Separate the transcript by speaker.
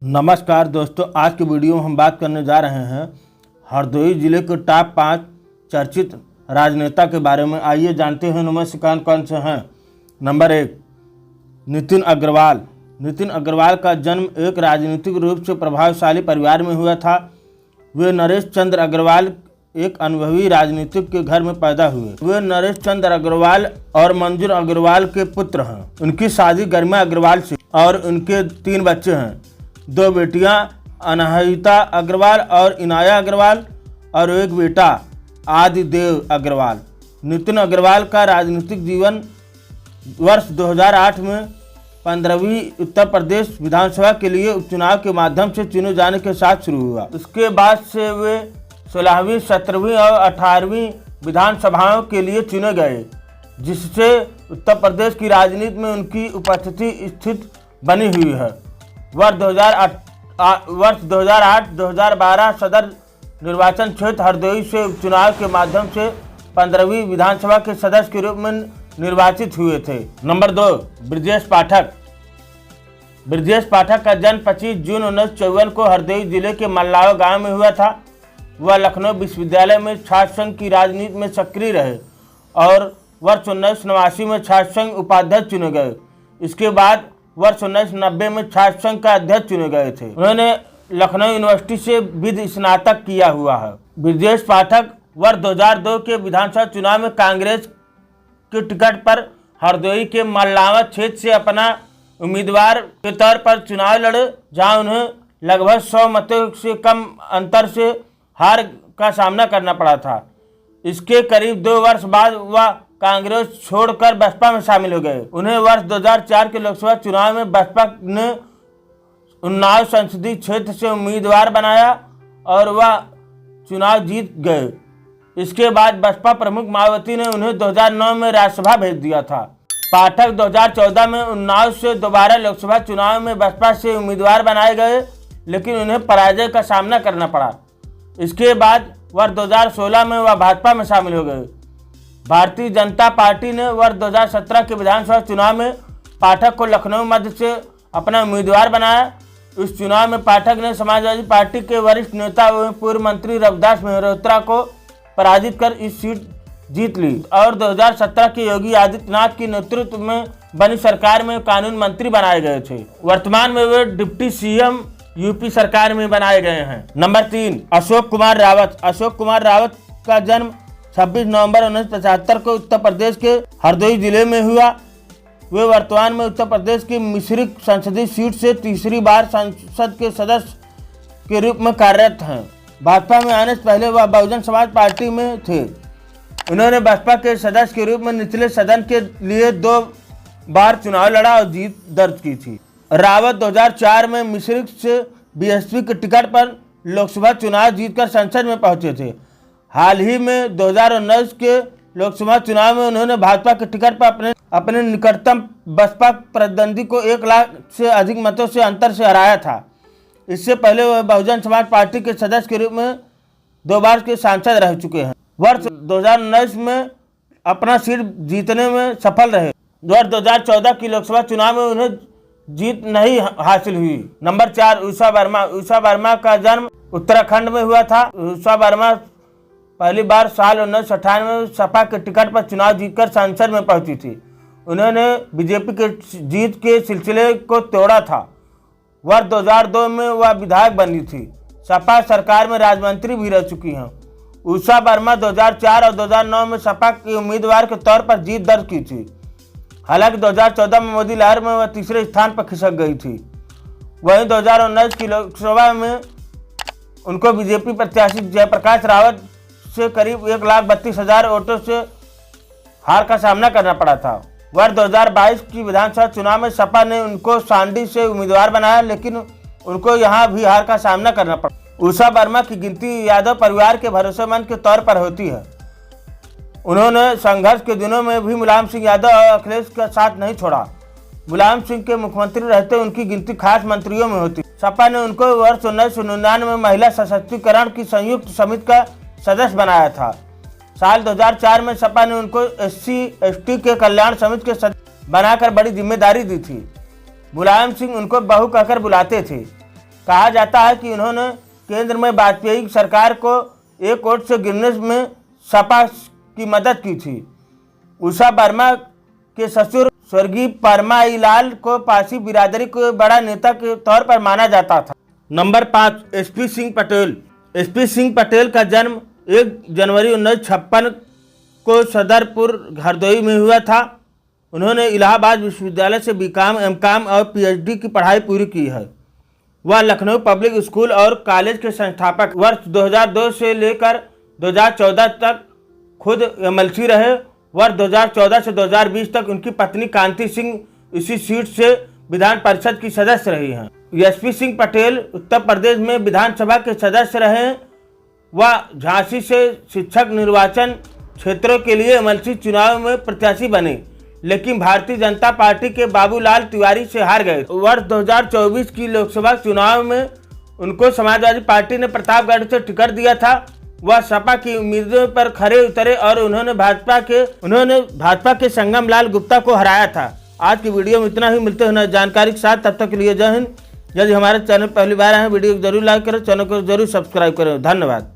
Speaker 1: नमस्कार दोस्तों, आज के वीडियो में हम बात करने जा रहे हैं हरदोई जिले के टॉप 5 चर्चित राजनेता के बारे में। आइए जानते हैं उनमें से कौन कौन से हैं। नंबर 1, नितिन अग्रवाल। नितिन अग्रवाल का जन्म एक राजनीतिक रूप से प्रभावशाली परिवार में हुआ था। वे नरेश चंद्र अग्रवाल एक अनुभवी राजनीतिक के घर में पैदा हुए। वे नरेश चंद्र अग्रवाल और मंजूर अग्रवाल के पुत्र हैं। उनकी शादी गरिमा अग्रवाल से और उनके 3 बच्चे हैं। 2 बेटियां अनाहिता अग्रवाल और इनाया अग्रवाल और एक बेटा आदिदेव अग्रवाल। नितिन अग्रवाल का राजनीतिक जीवन वर्ष 2008 में 15वीं उत्तर प्रदेश विधानसभा के लिए उपचुनाव के माध्यम से चुने जाने के साथ शुरू हुआ। उसके बाद से वे 16वीं, 17वीं और 18वीं विधानसभाओं के लिए चुने गए, जिससे उत्तर प्रदेश की राजनीति में उनकी उपस्थिति स्थिर बनी हुई है। वर्ष 2008-2012 सदर निर्वाचन क्षेत्र हरदोई से उपचुनाव के माध्यम से 15वीं विधानसभा के सदस्य के रूप में निर्वाचित हुए थे। नंबर 2, ब्रजेश पाठक। ब्रजेश पाठक का जन्म 25 जून 1954 को हरदोई जिले के मल्लाव गांव में हुआ था। वह लखनऊ विश्वविद्यालय में छात्र संघ की राजनीति में सक्रिय रहे और वर्ष 1989 में छात्र संघ उपाध्यक्ष चुने गए। इसके बाद वर्ष 1990 में छात्र संघ का अध्यक्ष चुने गए थे। उन्होंने लखनऊ यूनिवर्सिटी से विधि स्नातक किया हुआ है। ब्रजेश पाठक वर्ष 2002 के विधानसभा चुनाव में कांग्रेस के टिकट पर हरदोई के मल्लावा क्षेत्र से अपना उम्मीदवार के तौर पर चुनाव लड़े, जहां उन्हें लगभग 100 मतों से कम अंतर से हार का सामना करना पड़ा था। इसके करीब 2 वर्ष बाद वह कांग्रेस छोड़कर बसपा में शामिल हो गए। उन्हें वर्ष 2004 के लोकसभा चुनाव में बसपा ने उन्नाव संसदीय क्षेत्र से उम्मीदवार बनाया और वह चुनाव जीत गए। इसके बाद बसपा प्रमुख मायावती ने उन्हें 2009 में राज्यसभा भेज दिया था। पाठक 2014 में उन्नाव से दोबारा लोकसभा चुनाव में बसपा से उम्मीदवार बनाए गए, लेकिन उन्हें पराजय का सामना करना पड़ा। इसके बाद वर्ष 2016 में वह भाजपा में शामिल हो गए। भारतीय जनता पार्टी ने वर्ष 2017 के विधानसभा चुनाव में पाठक को लखनऊ मध्य से अपना उम्मीदवार बनाया। इस चुनाव में पाठक ने समाजवादी पार्टी के वरिष्ठ नेता एवं पूर्व मंत्री रविदास मेहरोत्रा को पराजित कर इस सीट जीत ली और 2017 के योगी आदित्यनाथ के नेतृत्व में बनी सरकार में कानून मंत्री बनाए गए थे। वर्तमान में वे डिप्टी सीएम यूपी सरकार में बनाए गए हैं। नंबर 3, अशोक कुमार रावत। अशोक कुमार रावत का जन्म 26 नवंबर 1975 को उत्तर प्रदेश के हरदोई जिले में हुआ। वे वर्तमान में उत्तर प्रदेश की मिश्रित संसदीय सीट से तीसरी बार संसद के सदस्य के रूप में कार्यरत हैं। भाजपा में आने से पहले वह बहुजन समाज पार्टी में थे। उन्होंने बसपा के सदस्य के रूप में निचले सदन के लिए 2 बार चुनाव लड़ा और जीत दर्ज की थी। रावत 2004 में मिश्रित से बीएसपी के टिकट पर लोकसभा चुनाव जीतकर संसद में पहुंचे थे। हाल ही में 2019 के लोकसभा चुनाव में उन्होंने भाजपा के टिकट पर अपने निकटतम बसपा प्रतिद्वंदी को 1 लाख से अधिक मतों से अंतर से हराया था। इससे पहले वह बहुजन समाज पार्टी के सदस्य के रूप में 2 बार के सांसद रह चुके हैं। वर्ष 2019 में अपना सीट जीतने में सफल रहे। वर्ष 2014 की लोकसभा चुनाव में उन्हें जीत नहीं हासिल हुई। नंबर 4, उषा वर्मा। उषा वर्मा का जन्म उत्तराखंड में हुआ था। उषा वर्मा पहली बार साल 1998 में सपा के टिकट पर चुनाव जीतकर संसद में पहुंची थी। उन्होंने बीजेपी के जीत के सिलसिले को तोड़ा था। वर्ष 2002 में वह विधायक बनी थी। सपा सरकार में राज्यमंत्री भी रह चुकी हैं। उषा वर्मा 2004 और 2009 में सपा के उम्मीदवार के तौर पर जीत दर्ज की थी। हालांकि 2014 में मोदी लहर में वह तीसरे स्थान पर खिसक गई थी। वहीं 2019 की लोकसभा में उनको बीजेपी प्रत्याशी जयप्रकाश रावत से करीब 1,32,000 वोटों से हार का सामना करना पड़ा था। वर्ष 2022 की विधानसभा चुनाव में सपा ने उनको सांडी से उम्मीदवार बनाया, लेकिन उनको यहां भी हार का सामना करना पड़ा। उषा वर्मा की गिनती यादव परिवार के भरोसेमंद के तौर पर होती है। उन्होंने संघर्ष के दिनों में भी मुलायम सिंह यादव और अखिलेश का साथ नहीं छोड़ा। मुलायम सिंह के मुख्यमंत्री रहते उनकी गिनती खास मंत्रियों में होती। सपा ने उनको वर्ष 1999 में महिला सशक्तिकरण की संयुक्त समिति का सदस्य बनाया था। साल 2004 में सपा ने उनको SC/ST के कल्याण समिति के सदस्य बनाकर बड़ी जिम्मेदारी दी थी। मुलायम सिंह उनको बहू कहकर बुलाते थे। कहा जाता है कि उन्होंने केंद्र में वाजपेयी सरकार को एक वोट से गिरने में सपा की मदद की थी। उषा वर्मा के ससुर स्वर्गीय परमाईलाल को पारसी बिरादरी को बड़ा नेता के तौर पर माना जाता था। Number 5, SP Singh Patel. SP Singh Patel का जन्म 1 जनवरी 1956 को सदरपुर हरदोई में हुआ था। उन्होंने इलाहाबाद विश्वविद्यालय से बीकॉम, एमकॉम और पीएचडी की पढ़ाई पूरी की है। वह लखनऊ पब्लिक स्कूल और कॉलेज के संस्थापक। वर्ष 2002 से लेकर 2014 तक खुद एमएलसी रहे। वर्ष 2014 से 2020 तक उनकी पत्नी कांति सिंह इसी सीट से विधान परिषद की सदस्य रही हैं। एसपी सिंह पटेल उत्तर प्रदेश में विधानसभा के सदस्य रहे हैं। वह झांसी से शिक्षक निर्वाचन क्षेत्रों के लिए एमएलसी चुनाव में प्रत्याशी बने, लेकिन भारतीय जनता पार्टी के बाबूलाल तिवारी से हार गए। वर्ष 2024 की लोकसभा चुनाव में उनको समाजवादी पार्टी ने प्रतापगढ़ से टिकट दिया था। वह सपा की उम्मीदों पर खरे उतरे और उन्होंने भाजपा के संगम लाल गुप्ता को हराया था। आज की वीडियो में इतना ही। मिलते हैं नई जानकारी के साथ, तब तक के लिए जय हिंद। यदि हमारे चैनल पहली बार आए हैं, वीडियो को जरूर लाइक करें, चैनल को जरूर सब्सक्राइब करें। धन्यवाद।